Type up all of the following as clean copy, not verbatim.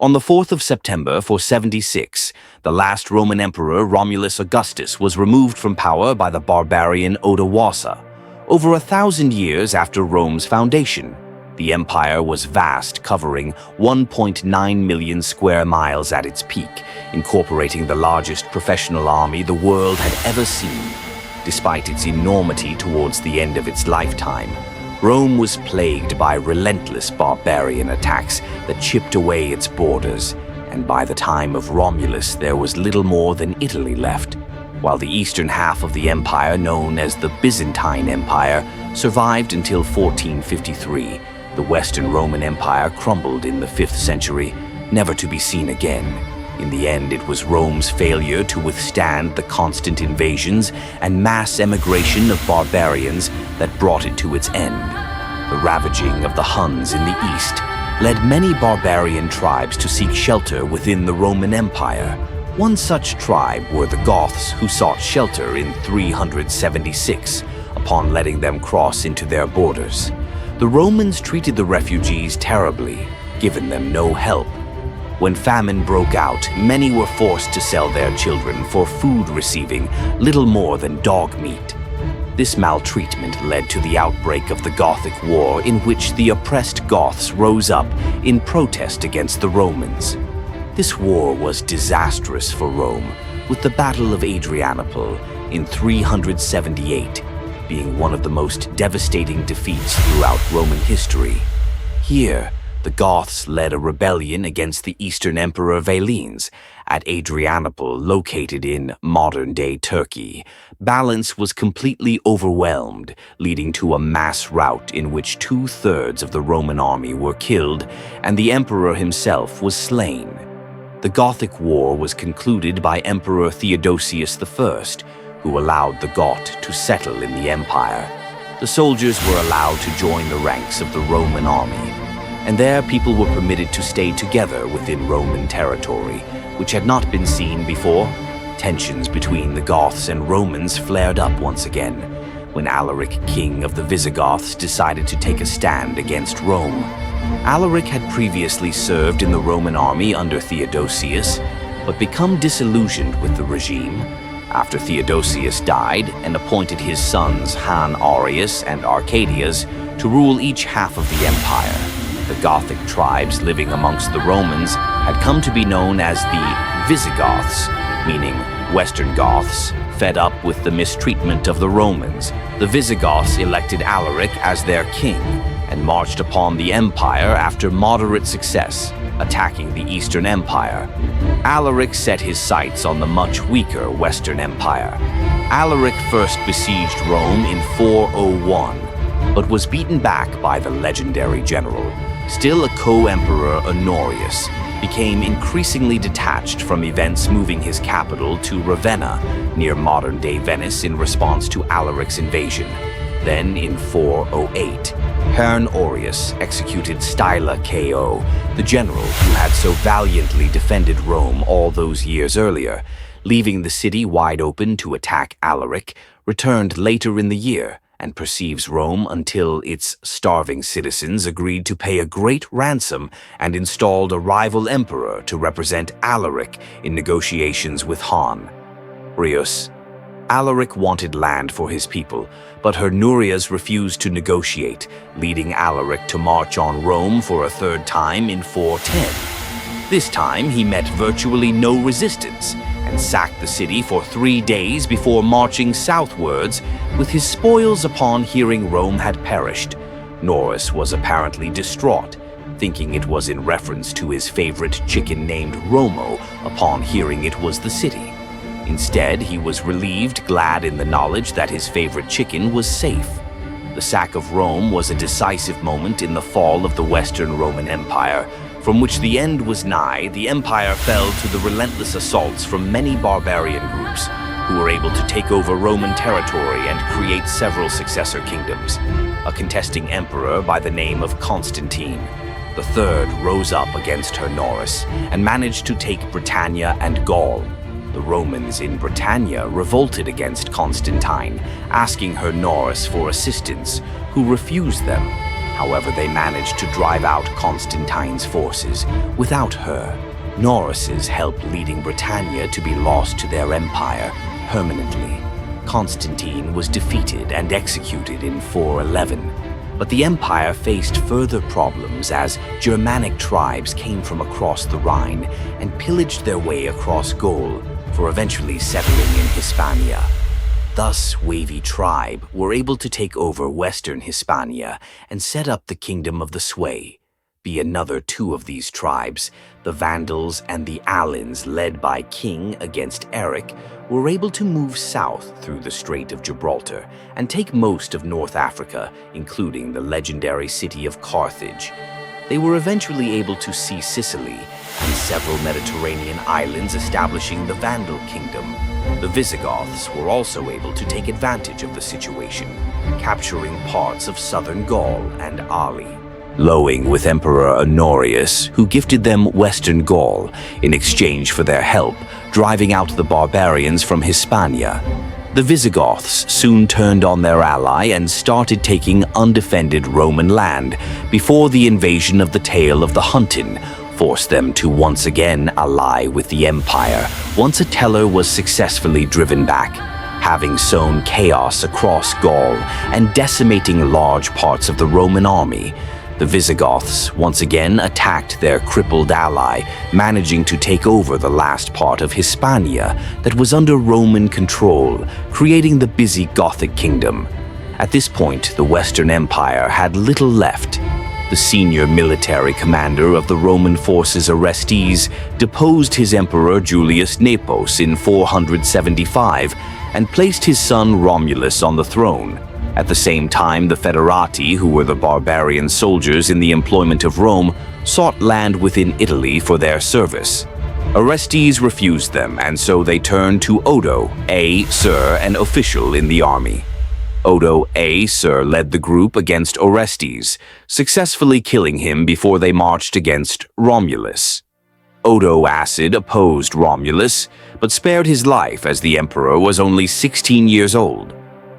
On the 4th of September 476, the last Roman emperor Romulus Augustus was removed from power by the barbarian Odoacer. Over 1,000 years after Rome's foundation, the empire was vast, covering 1.9 million square miles at its peak, incorporating the largest professional army the world had ever seen. Despite its enormity towards the end of its lifetime, Rome was plagued by relentless barbarian attacks that chipped away its borders, and by the time of Romulus there was little more than Italy left, while the eastern half of the empire, known as the Byzantine Empire, survived until 1453. The Western Roman Empire crumbled in the 5th century, never to be seen again. In the end, it was Rome's failure to withstand the constant invasions and mass emigration of barbarians that brought it to its end. The ravaging of the Huns in the east led many barbarian tribes to seek shelter within the Roman Empire. One such tribe were the Goths, who sought shelter in 376 upon letting them cross into their borders. The Romans treated the refugees terribly, giving them no help. When famine broke out, many were forced to sell their children for food, receiving little more than dog meat. This maltreatment led to the outbreak of the Gothic War, in which the oppressed Goths rose up in protest against the Romans. This war was disastrous for Rome, with the Battle of Adrianople in 378 being one of the most devastating defeats throughout Roman history. Here, the Goths led a rebellion against the Eastern Emperor Valens at Adrianople, located in modern-day Turkey. Balance was completely overwhelmed, leading to a mass rout in which 2/3 of the Roman army were killed and the emperor himself was slain. The Gothic War was concluded by Emperor Theodosius I, who allowed the Goth to settle in the empire. The soldiers were allowed to join the ranks of the Roman army, and there people were permitted to stay together within Roman territory, which had not been seen before. Tensions between the Goths and Romans flared up once again, when Alaric, king of the Visigoths, decided to take a stand against Rome. Alaric had previously served in the Roman army under Theodosius, but become disillusioned with the regime after Theodosius died and appointed his sons Han Arius and Arcadius to rule each half of the empire. The Gothic tribes living amongst the Romans had come to be known as the Visigoths, meaning Western Goths. Fed up with the mistreatment of the Romans, the Visigoths elected Alaric as their king and marched upon the empire after moderate success, attacking the Eastern Empire. Alaric set his sights on the much weaker Western Empire. Alaric first besieged Rome in 401, but was beaten back by the legendary general. Still a co-emperor, Honorius became increasingly detached from events, moving his capital to Ravenna, near modern-day Venice, in response to Alaric's invasion. Then, in 408, Herne Orius executed Styla KO, the general who had so valiantly defended Rome all those years earlier. Leaving the city wide open to attack Alaric, returned later in the year and perceives Rome until its starving citizens agreed to pay a great ransom and installed a rival emperor to represent Alaric in negotiations with Han. Rius. Alaric wanted land for his people, but Hernurius refused to negotiate, leading Alaric to march on Rome for a third time in 410. This time he met virtually no resistance and sacked the city for 3 days before marching southwards with his spoils upon hearing Rome had perished. Norris was apparently distraught, thinking it was in reference to his favorite chicken named Romo upon hearing it was the city. Instead, he was relieved, glad in the knowledge that his favorite chicken was safe. The sack of Rome was a decisive moment in the fall of the Western Roman Empire, from which the end was nigh. The empire fell to the relentless assaults from many barbarian groups, who were able to take over Roman territory and create several successor kingdoms. A contesting emperor by the name of Constantine III rose up against Honorius and managed to take Britannia and Gaul. The Romans in Britannia revolted against Constantine, asking Honorius for assistance, who refused them. However, they managed to drive out Constantine's forces. Without her, Norris's help leading Britannia to be lost to their empire permanently. Constantine was defeated and executed in 411. But the empire faced further problems as Germanic tribes came from across the Rhine and pillaged their way across Gaul for eventually settling in Hispania. Thus, Wavy tribe were able to take over western Hispania and set up the Kingdom of the Sway. Be another two of these tribes, the Vandals and the Alans, led by King against Eric, were able to move south through the Strait of Gibraltar and take most of North Africa, including the legendary city of Carthage. They were eventually able to see Sicily and several Mediterranean islands, establishing the Vandal kingdom. The Visigoths were also able to take advantage of the situation, capturing parts of southern Gaul and Arli. Lowing with Emperor Honorius, who gifted them Western Gaul in exchange for their help, driving out the barbarians from Hispania. The Visigoths soon turned on their ally and started taking undefended Roman land before the invasion of the Tale of the Huntin forced them to once again ally with the Empire once Attila was successfully driven back, having sown chaos across Gaul and decimating large parts of the Roman army. The Visigoths once again attacked their crippled ally, managing to take over the last part of Hispania that was under Roman control, creating the busy Gothic kingdom. At this point, the Western Empire had little left. The senior military commander of the Roman forces Orestes deposed his emperor Julius Nepos in 475 and placed his son Romulus on the throne. At the same time, the Federati, who were the barbarian soldiers in the employment of Rome, sought land within Italy for their service. Orestes refused them, and so they turned to Odo, a Sir and official in the army. Odo, a Sir, led the group against Orestes, successfully killing him before they marched against Romulus. Odo Acid opposed Romulus, but spared his life as the emperor was only 16 years old.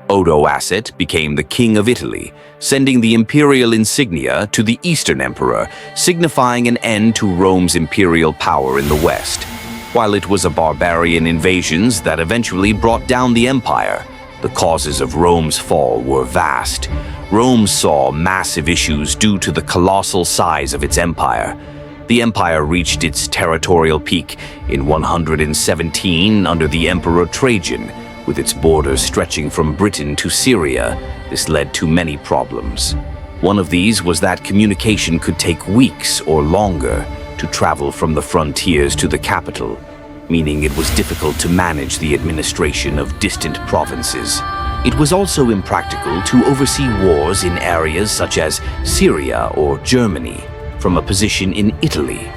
Odoacer became the king of Italy, sending the imperial insignia to the Eastern emperor, signifying an end to Rome's imperial power in the West. While it was a barbarian invasions that eventually brought down the empire, the causes of Rome's fall were vast. Rome saw massive issues due to the colossal size of its empire. The empire reached its territorial peak in 117 under the Emperor Trajan. With its borders stretching from Britain to Syria, this led to many problems. One of these was that communication could take weeks or longer to travel from the frontiers to the capital, meaning it was difficult to manage the administration of distant provinces. It was also impractical to oversee wars in areas such as Syria or Germany from a position in Italy.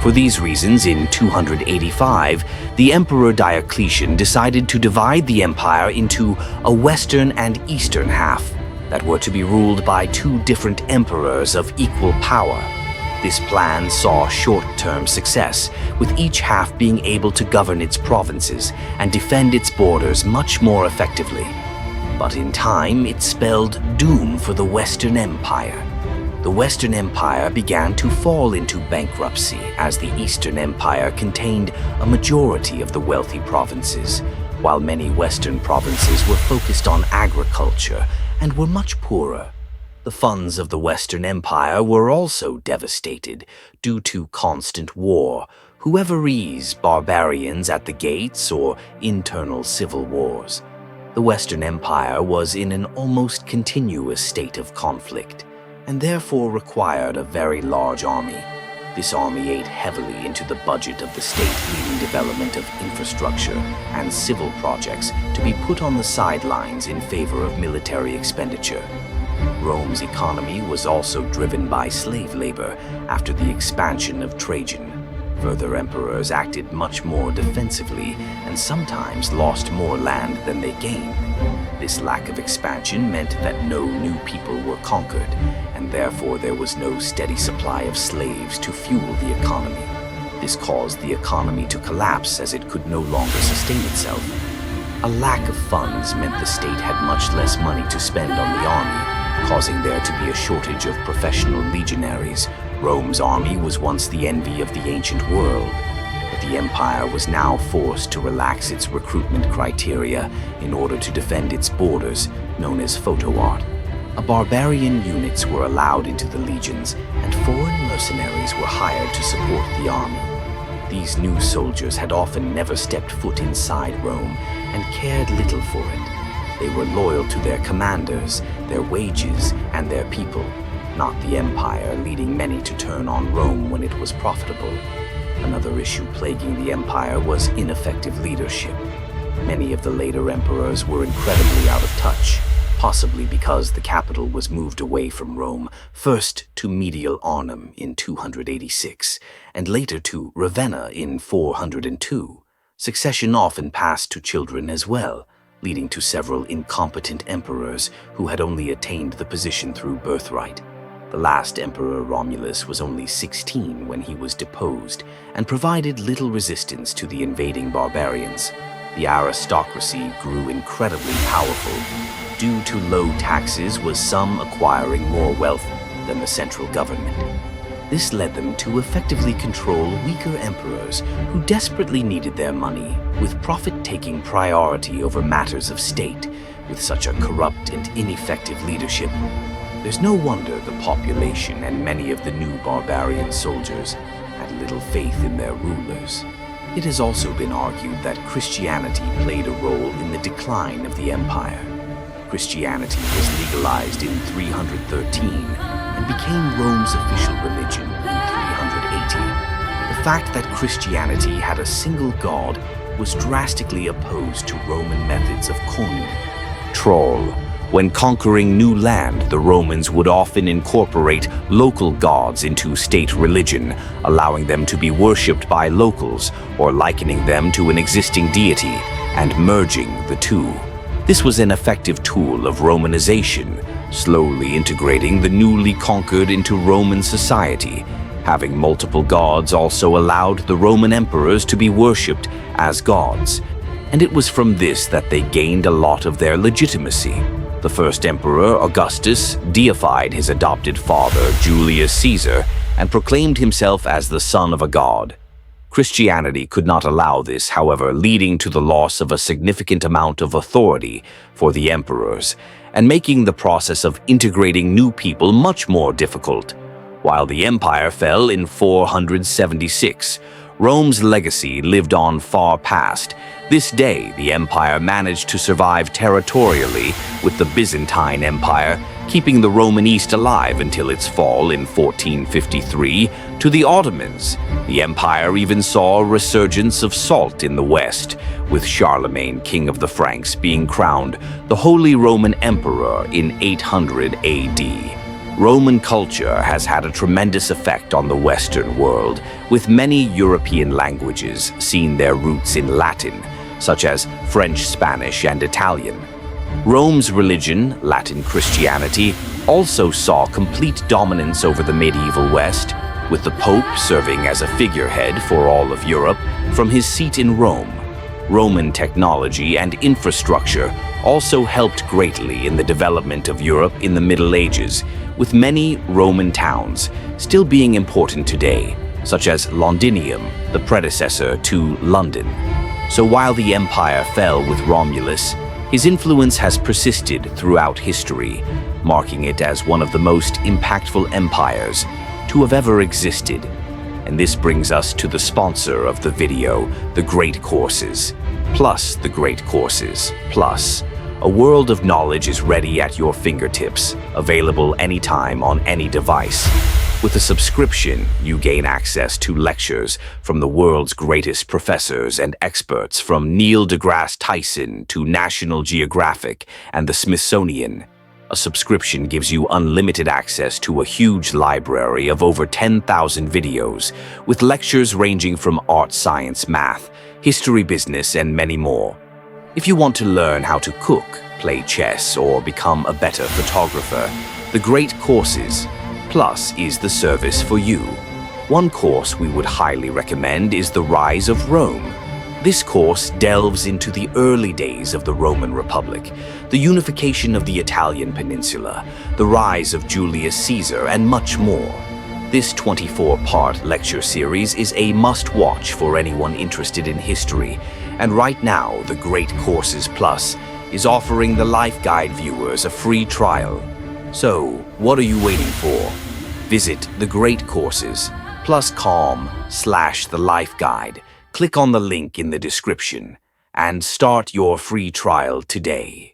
For these reasons, in 285, the Emperor Diocletian decided to divide the empire into a western and eastern half that were to be ruled by two different emperors of equal power. This plan saw short-term success, with each half being able to govern its provinces and defend its borders much more effectively. But in time, it spelled doom for the Western Empire. The Western Empire began to fall into bankruptcy as the Eastern Empire contained a majority of the wealthy provinces, while many Western provinces were focused on agriculture and were much poorer. The funds of the Western Empire were also devastated due to constant war, whoeverese barbarians at the gates or internal civil wars. The Western Empire was in an almost continuous state of conflict, and therefore required a very large army. This army ate heavily into the budget of the state, leading development of infrastructure and civil projects to be put on the sidelines in favor of military expenditure. Rome's economy was also driven by slave labor after the expansion of Trajan. Further emperors acted much more defensively and sometimes lost more land than they gained. This lack of expansion meant that no new people were conquered, and therefore there was no steady supply of slaves to fuel the economy. This caused the economy to collapse as it could no longer sustain itself. A lack of funds meant the state had much less money to spend on the army, causing there to be a shortage of professional legionaries. Rome's army was once the envy of the ancient world, but the empire was now forced to relax its recruitment criteria in order to defend its borders, known as photo art. Barbarian units were allowed into the legions, and foreign mercenaries were hired to support the army. These new soldiers had often never stepped foot inside Rome and cared little for it. They were loyal to their commanders, their wages, and their people, not the empire, leading many to turn on Rome when it was profitable. Another issue plaguing the empire was ineffective leadership. Many of the later emperors were incredibly out of touch, possibly because the capital was moved away from Rome, first to Medial Arnhem in 286, and later to Ravenna in 402. Succession often passed to children as well, leading to several incompetent emperors who had only attained the position through birthright. The last emperor, Romulus, was only 16 when he was deposed and provided little resistance to the invading barbarians. The aristocracy grew incredibly powerful due to low taxes, with some acquiring more wealth than the central government. This led them to effectively control weaker emperors who desperately needed their money, with profit taking priority over matters of state. With such a corrupt and ineffective leadership, there's no wonder the population and many of the new barbarian soldiers had little faith in their rulers. It has also been argued that Christianity played a role in the decline of the empire. Christianity was legalized in 313 and became Rome's official religion in 380. The fact that Christianity had a single god was drastically opposed to Roman methods of control. When conquering new land, the Romans would often incorporate local gods into state religion, allowing them to be worshipped by locals or likening them to an existing deity and merging the two. This was an effective tool of Romanization, slowly integrating the newly conquered into Roman society. Having multiple gods also allowed the Roman emperors to be worshipped as gods, and it was from this that they gained a lot of their legitimacy. The first emperor, Augustus, deified his adopted father, Julius Caesar, and proclaimed himself as the son of a god. Christianity could not allow this, however, leading to the loss of a significant amount of authority for the emperors, and making the process of integrating new people much more difficult. While the empire fell in 476, Rome's legacy lived on far past. This day, the empire managed to survive territorially with the Byzantine Empire, keeping the Roman East alive until its fall in 1453 to the Ottomans. The empire even saw a resurgence of salt in the West, with Charlemagne, king of the Franks, being crowned the Holy Roman Emperor in 800 AD. Roman culture has had a tremendous effect on the Western world, with many European languages seeing their roots in Latin, such as French, Spanish, and Italian. Rome's religion, Latin Christianity, also saw complete dominance over the medieval West, with the Pope serving as a figurehead for all of Europe from his seat in Rome. Roman technology and infrastructure also helped greatly in the development of Europe in the Middle Ages, with many Roman towns still being important today, such as Londinium, the predecessor to London. So while the empire fell with Romulus, his influence has persisted throughout history, marking it as one of the most impactful empires to have ever existed. And this brings us to the sponsor of the video, The Great Courses. Plus The Great Courses. Plus, a world of knowledge is ready at your fingertips, available anytime on any device. With a subscription, you gain access to lectures from the world's greatest professors and experts, from Neil deGrasse Tyson to National Geographic and the Smithsonian. A subscription gives you unlimited access to a huge library of over 10,000 videos, with lectures ranging from art, science, math, history, business, and many more. If you want to learn how to cook, play chess, or become a better photographer, The Great Courses Plus is the service for you. One course we would highly recommend is The Rise of Rome. This course delves into the early days of the Roman Republic, the unification of the Italian peninsula, the rise of Julius Caesar, and much more. This 24-part lecture series is a must-watch for anyone interested in history, and right now, the Great Courses Plus is offering the Life Guide viewers a free trial. So, what are you waiting for? Visit the Great Courses plus.com/the Life Guide. Click on the link in the description and start your free trial today.